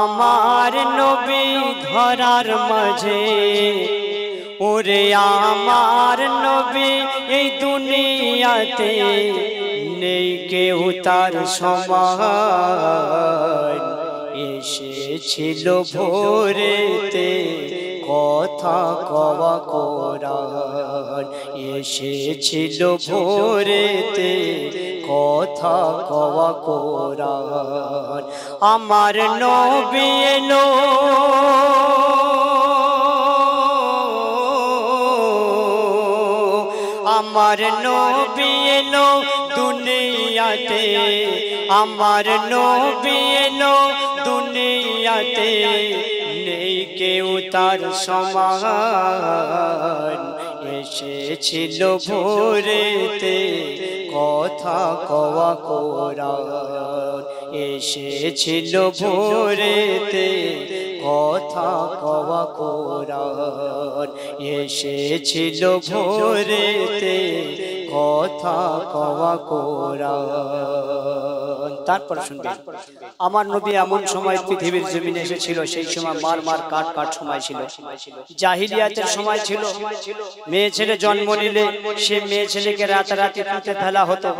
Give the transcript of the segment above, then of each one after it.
আমার নবী ধরার মাঝে ওরে আমার নবী এই দুনিয়াতে নেই কেউ তার সমান এসেছিল ভোরেতে কথা কওয়া কোরআন এসেছিল ভোরেতে কথা কওয়া কোরআন আমার নবী এলো আমার নবী এলো দুনিয়াতে আমার নবী এলো দুনিয়াতে নেই কেউ তার সমান এসেছিল ভোরেতে কথা কওয়া কোরআন এসেছিল ভোরেতে কথা কওয়া কোরআন এসেছিল ভোরেতে কথা কওয়া কোরআন তারপর শুনবেন আমার নবী এমন সময় পৃথিবীর জমিনে এসেছিল সেই সময় মার কাট সময় ছিল জাহিলিয়াতের সময় ছিল মেয়ে ছেলে জন্ম নিলে সে মেয়ে ছেলেকে রাতারাতি পুঁতে ফেলা হতো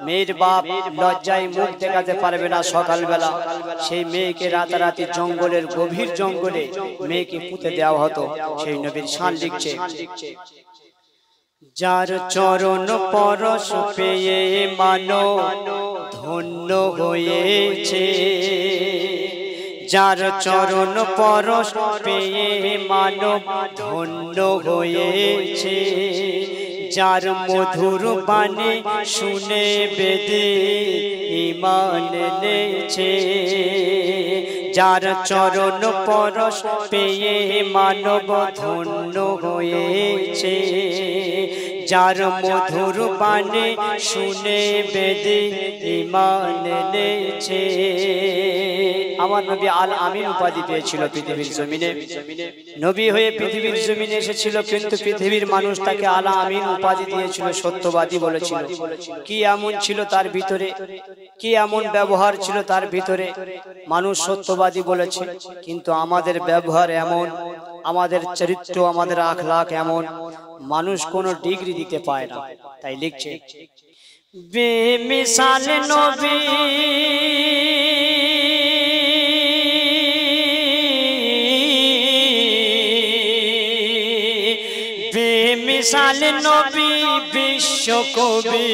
মেয়ের বাপ লজ্জায় মুখ দেখাতে পারবে না সকালবেলা সেই মেয়েকে রাতারাতি জঙ্গলের গভীর জঙ্গলে মেয়েকে পুঁতে দেওয়া হতো সেই নবীর শান লিখছে যার চরণ পরশ পেয়ে মানো ধন্য হয়েছে যার চরণ পরশ পেয়ে মানব ধন্য হয়েছে যার মধুর বাণী শুনে বেদে ঈমান এনেছে যার চরণ পরশ পেয়ে মানব ধন্য হয়েছে যার মধুর বাণী শুনে বেদে ঈমান এনেছে আমার নবী আল আমিন উপাধি পেয়েছিল পৃথিবীর জমিনে নবী হয়ে পৃথিবীর জমিনে এসেছিল কিন্তু পৃথিবীর মানুষ তাকে আল আমিন উপাধি দিয়েছিল সত্যবাদী বলেছিল কি এমন ছিল তার ভিতরে কি এমন ব্যবহার ছিল তার ভিতরে মানুষ সত্যবাদী বলেছে কিন্তু আমাদের ব্যবহার এমন আমাদের চরিত্র আমাদের আখলাক এমন মানুষ কোনো ডিগ্রি দিতে পায় না তাই লিখছে বেমিসাল নবী বেমিসাল নবী বিশ্ব কবি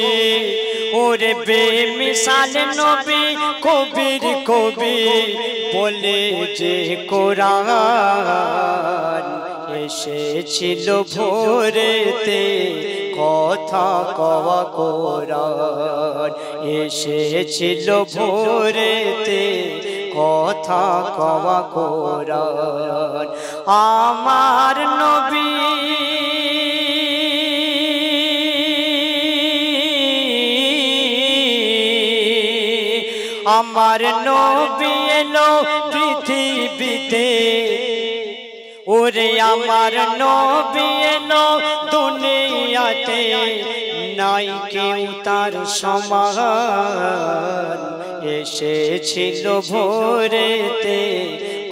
ওরে বেমিসাল নবী কবির কবি বলে যে কোরআন এসেছিল ভোরেতে কথা কওয়া কোরআন এসেছিল ভোরেতে কথা কওয়া কোরআন আমার নবী আমার নবী এলো পৃথিবীতে ওরে আমার নবী এলো দুনিয়াতে নাই কেউ তার সমান এসেছিল ভোরেতে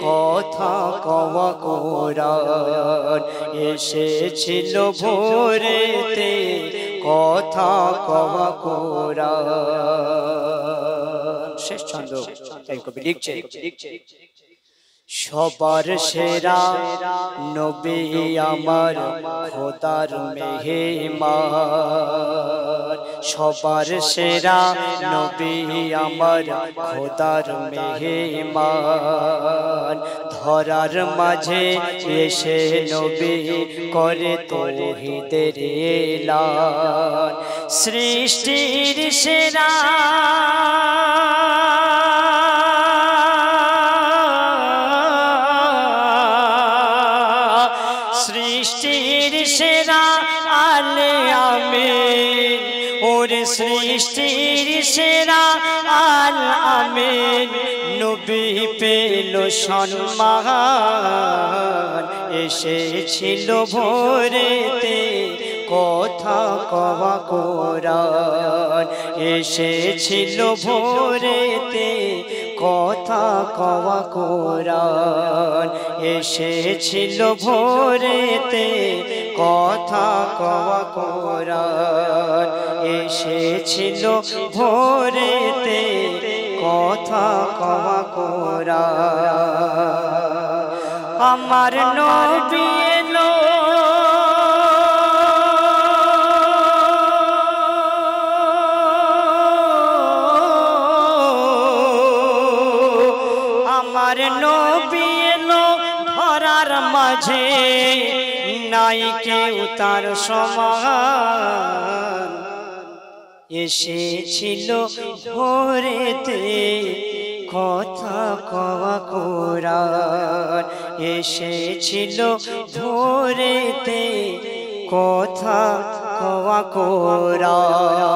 কথা কওয়া কোরআন এসেছিল ভোরেতে কথা কওয়া কোরআন শেষ ছন্দ তাই কবি লিখছে সবার সেরা নবী আমার খোদার মেহমান সবার সেরা নবী আমার খোদার মেহমান ধরার মাঝে এসে নবী করে তাওহীদের এলান সৃষ্টির সেরা সৃষ্টির সেরা আলে আমিন ওরে সৃষ্টির সেরা আল আমিন নবী পেল সম্মান এসেছিল ভোরেতে কথা কওয়া কোরআন এসেছিল ভোরেতে কথা কওয়া কোরআন এসেছিল ভোরেতে কথা কওয়া কোরআন এসেছিল ভোরেতে কথা কওয়া কোরআন আমার নবী এলো আমার নবী এলো ধরার মাঝে নাই কেউ তার সমান এসেছিল ভোরেতে কথা কওয়া কোরআন এসেছিল ভোরেতে কথা কওয়া কোরআন